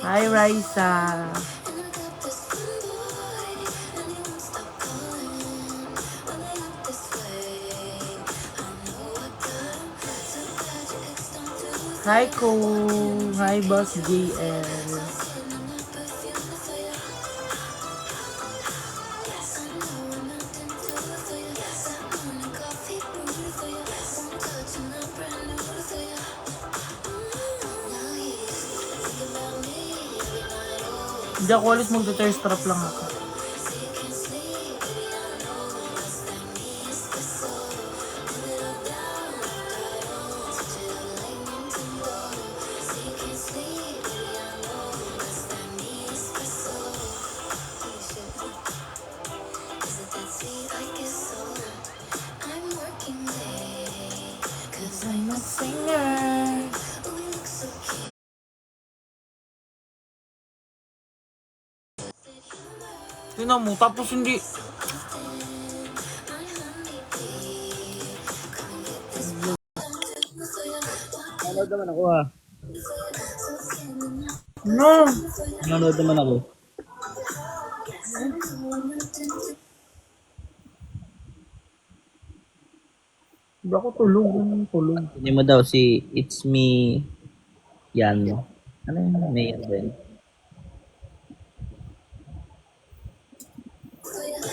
Hi, Raisa. Hi, Ko. Hi, Boss JL. Hindi ako alis, mag-thirst trap lang ako. I'm a singer. Tingnan mo, tapos hindi. Nanonood naman ako ah. No. Nanonood naman ako. Hindi ako tulog. Tulog. Hindi mo daw si It's Me yan. Ano yun? May yan ba yun?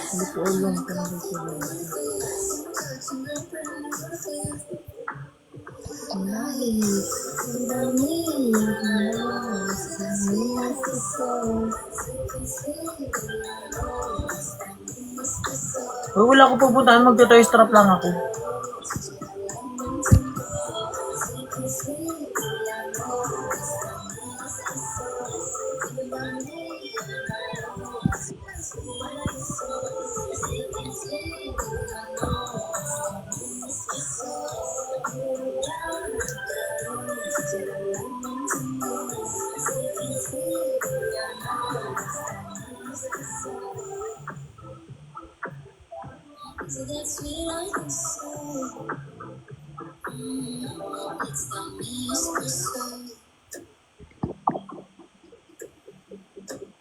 Hindi ko alam kung ano sila. Oh, wala ko pupuntahan, mag-thirst trap lang ako.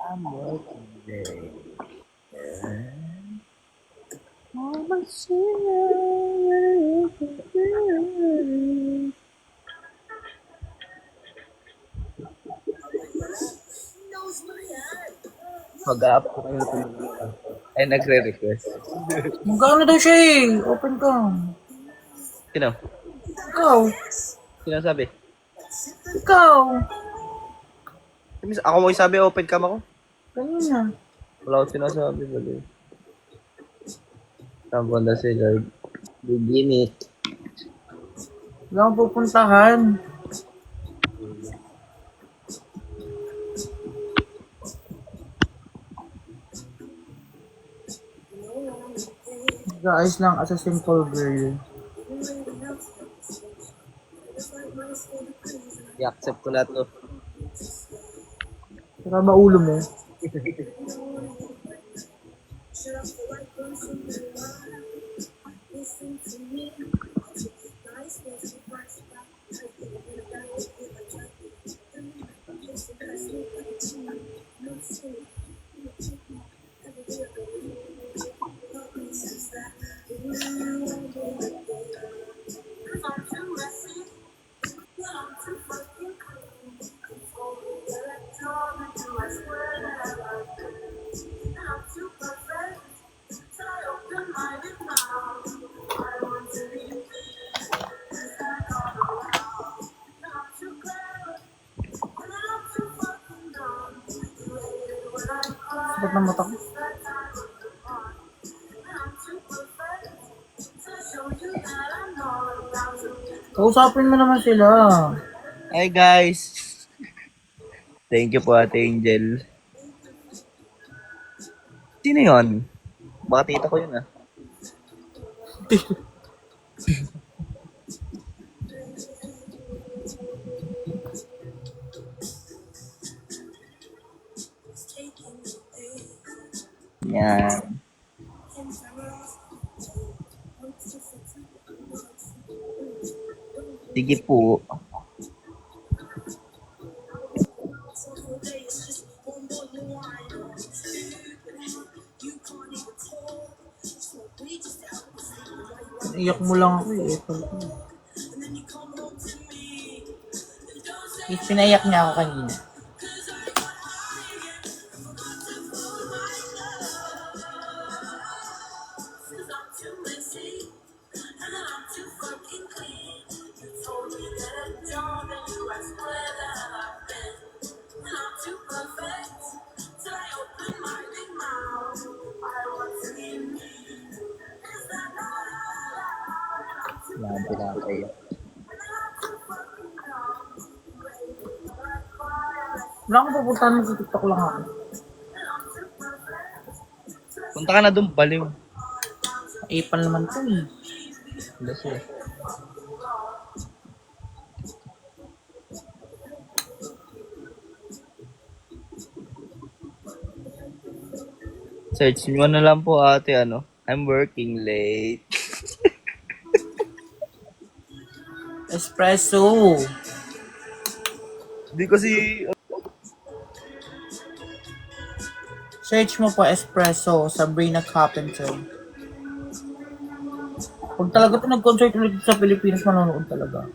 I'm working day. Mag-up ko kayo tulog. Ay, nagre-request. Magkano daw siya eh? Open ka. Sino? Ikaw. Sino sabi? Ikaw. Ako mo isabi, open cam ako? Kanina. Wala ko sinasabi. Bali. Tampon na si Lord. Begin it. Wala akong pupuntahan. Guys lang as a simple girl. I-accept ko na to. Saka ba ulo mo? Sakit ng mata ko. Kausapin mo naman sila. Hi guys! Thank you po Ate Angel. Sino yun? Baka tita ko yun ah. Yan. Sige po. Iyak mo lang ako eh. Pinaiyak niya ako kanina. Yan, pinapaiyak. Wala akong pupuntahan mo sa TikTok lang ako. Punta ka na doon, baliw. April naman to eh. Kasi. Search mo na lang po ate, ano? I'm working late. Espresso. Hindi kasi, Search mo po espresso, Sabrina Carpenter. Pag talaga ito nag-concert ulit sa Pilipinas, manonood talaga.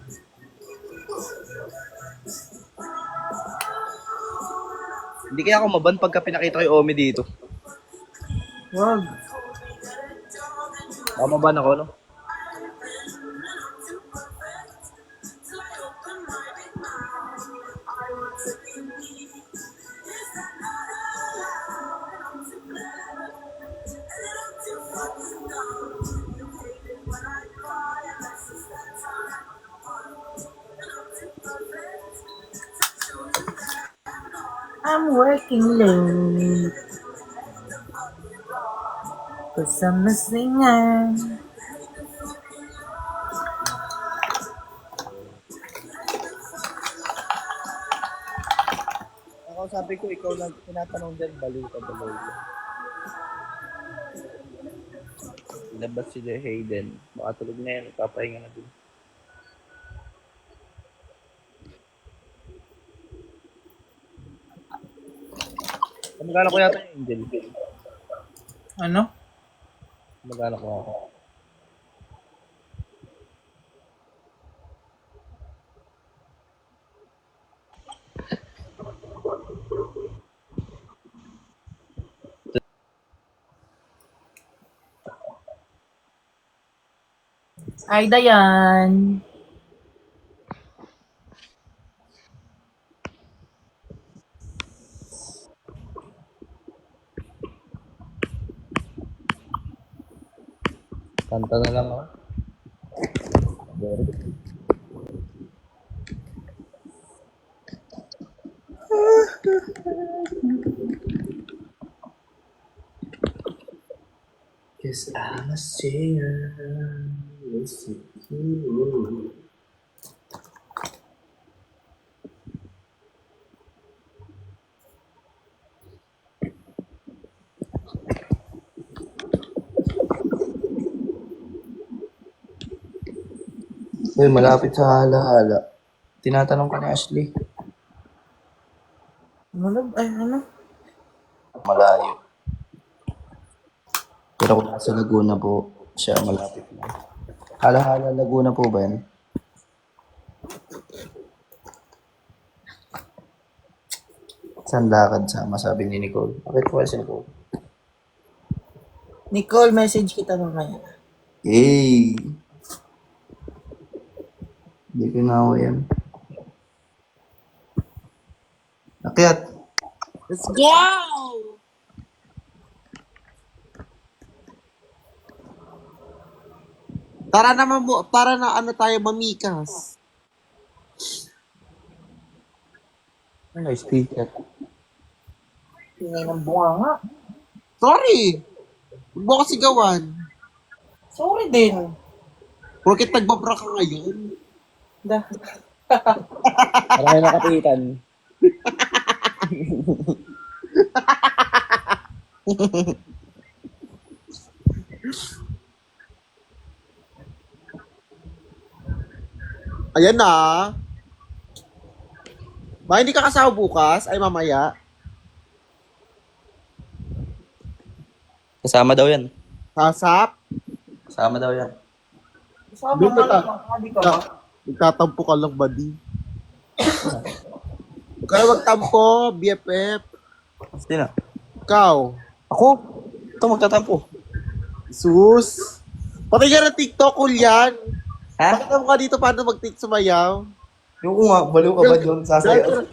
hindi kaya ako maban pagka pinakita ko yung Omi dito. Wag. Baka maban ako, no? I'm working late. Cause I'm a singer. Ako sabi ko, ikaw lang tinatanong din, baliw ka, baliw ka. Labas si Hayden. Baka tulog na yan, papahinga na din. Magkano ko yata yung Angel? Ano? Magkano ko ako? Ay, Dayan. Kanta na lang ako. Very good. Cause I'm a singer. Listen to you. Uy, malapit sa hala-hala. Tinatanong ka ni Ashley. Ay, ano? Malayo. Pero kung nasa Laguna po, siya malapit na. Hala-hala Laguna po ba yan? Saan lakad sama, sabi ni Nicole. Bakit po kasi po? Nicole, message kita mamaya. Hey! Hindi ko na ako yan. Akyat! Let's go! Para naman mo, para na ano tayo mamikas. Ano, speaker? Tingay ng bunga nga. Sorry. Huwag mo kasi gawan. Sorry din. Porkit nagbabra ka ngayon. Parang may nakapitan. Ayan na. Ba, hindi ka kasama bukas? Ay, mamaya. Kasama daw yan. Sasap? Kasama daw yan. Kasama Doon ka nga ta. lang. Hindi ka ba? Nagtatampo ka lang, buddy. Huwag ka na magtampo, BFF. Sino? Ikaw. Ako? Ito magtatampo. Sus. Pati ka ng TikTok, Julian. Ha? Pakita mo ka dito paano mag-tik sumayaw. Yung nga, baliw ka ba doon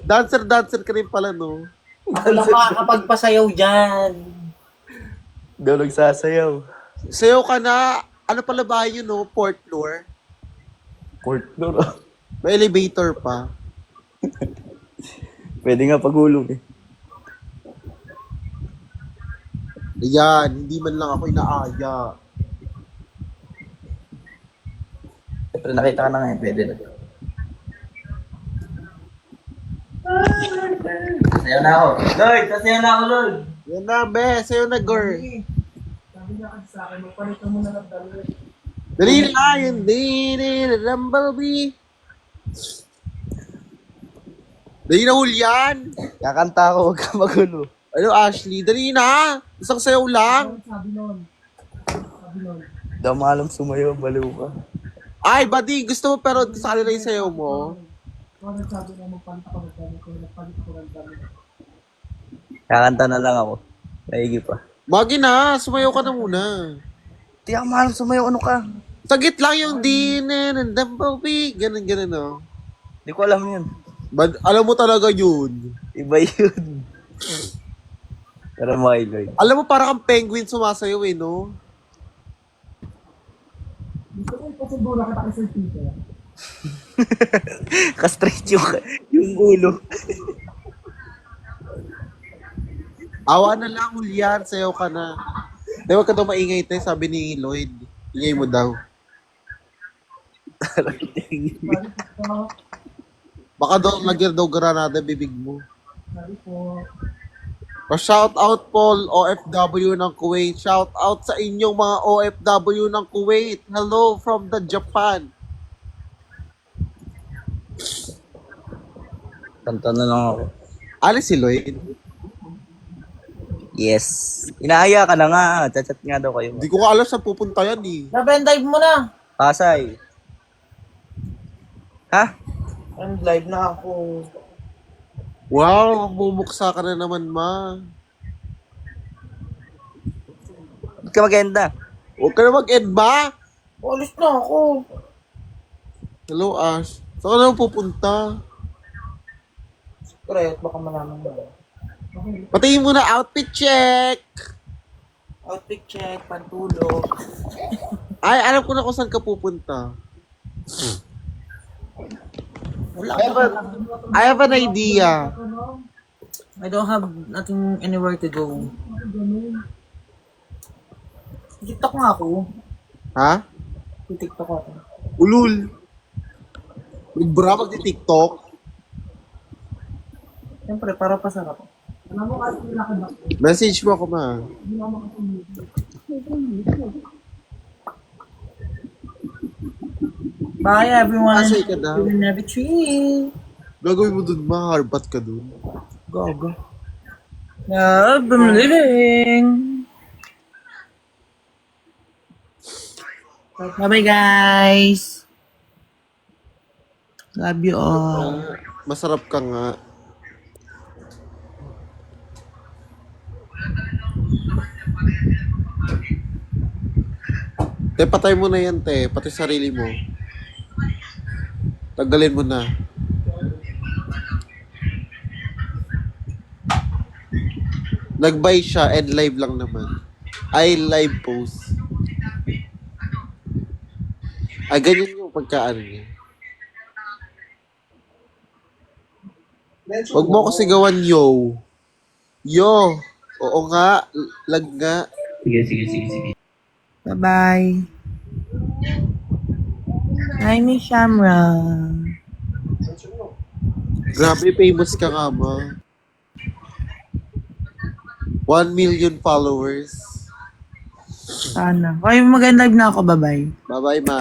Dancer ka rin pala, no? Ako lang makakapagpasayaw dyan. Daw nagsasayaw. Sayaw ka na. Ano pala bahay yun, no? Fourth floor. Court door. May elevator pa. Pwede nga paghulog eh. Ayan, hindi man lang ako inaaya. Pero nakita ka na nga eh, pwede na. Sasayaw na ako. Lloyd! Sasayaw na ako, Lloyd! Yan na, be. Sayo na, girl. Sabi niya kasi sa akin, magpalit mo na ng dalo. Dali na, yun. Bumblebee. Dali na, Julian. Kakanta ako, huwag ka magulo. Ano, Ashley? Dali na. Isang sayaw lang. Sabi nun. Daw maalam sumayaw, baliw ka. Ay, buddy. Gusto mo pero sa kanila yung sayaw mo? Sabi nga magpalit ako ng dalo. Kaya nagpalit ako ng dalo. Kakanta na lang ako. Maigi pa. Magi na. Sumayaw ka na muna. Di ako maalam sumayaw, ano ka? Sagit lang yung dinner and Bumblebee. Ganun, no? Di ko alam yun. Alam mo talaga yun. Iba yun. Pero mga Lloyd. Alam mo, para kang penguin sumasayaw eh, no? Gusto ko ipasundula kita kay Sir Peter. Ka-straight yung ulo. Awa na lang, Julian. Sayaw ka na. Di, wag ka daw maingay, te. Sabi ni Lloyd. Ingay mo daw. Baka daw, lagyan daw granada bibig mo. Sabi po. Pa-shout out po, OFW ng Kuwait. Shout out sa inyong mga OFW ng Kuwait. Hello from the Japan. Kanta na lang ako. Alis si Lloyd. Yes. Inaaya ka na nga. Chat-chat nga daw kayo. Hindi ko nga alam saan pupunta yan eh. Laban, dive mo na. Pasay. Ha? And live na ako. Wow, bumuksa ka na naman, ma. Ba't ka maganda? Huwag ka na mag-end, ma. Alis na ako. Hello, Ash. Saan ka na pupunta? Secret, baka malaman mo. Patingin mo na outfit check. Outfit check, pantulog. Ay, alam ko na kung saan ka pupunta. Wala I have an idea. I don't have nothing anywhere to go. TikTok nga ako. Ha? TikTok ako. Ulul. Nagbara mag-tiktok. Siyempre, para pasarap. Alam mo kasi nilakad ako. Message mo ako, ma. Bye everyone. Asay ka daw. You will never treat. Gagawin mo dun, ma. Harbat ka dun. Gaga. Yeah, I'm living. Bye-bye, guys. Love you all. Masarap ka nga. Te, patay mo na yan, te. Pati sarili mo. Tagalin mo na. Nag-buy siya and live lang naman. Ay, live post. Ay, ganyan yung pagkaan niya. Huwag mo ko sigawan, yo. Yo. Oo nga. Lag nga. Sige. Bye-bye. Hi, Miss Shamra. Grabe, famous ka nga, ma. 1 million followers. Sana. Okay, mag-live na ako. Bye-bye. Bye-bye, ma.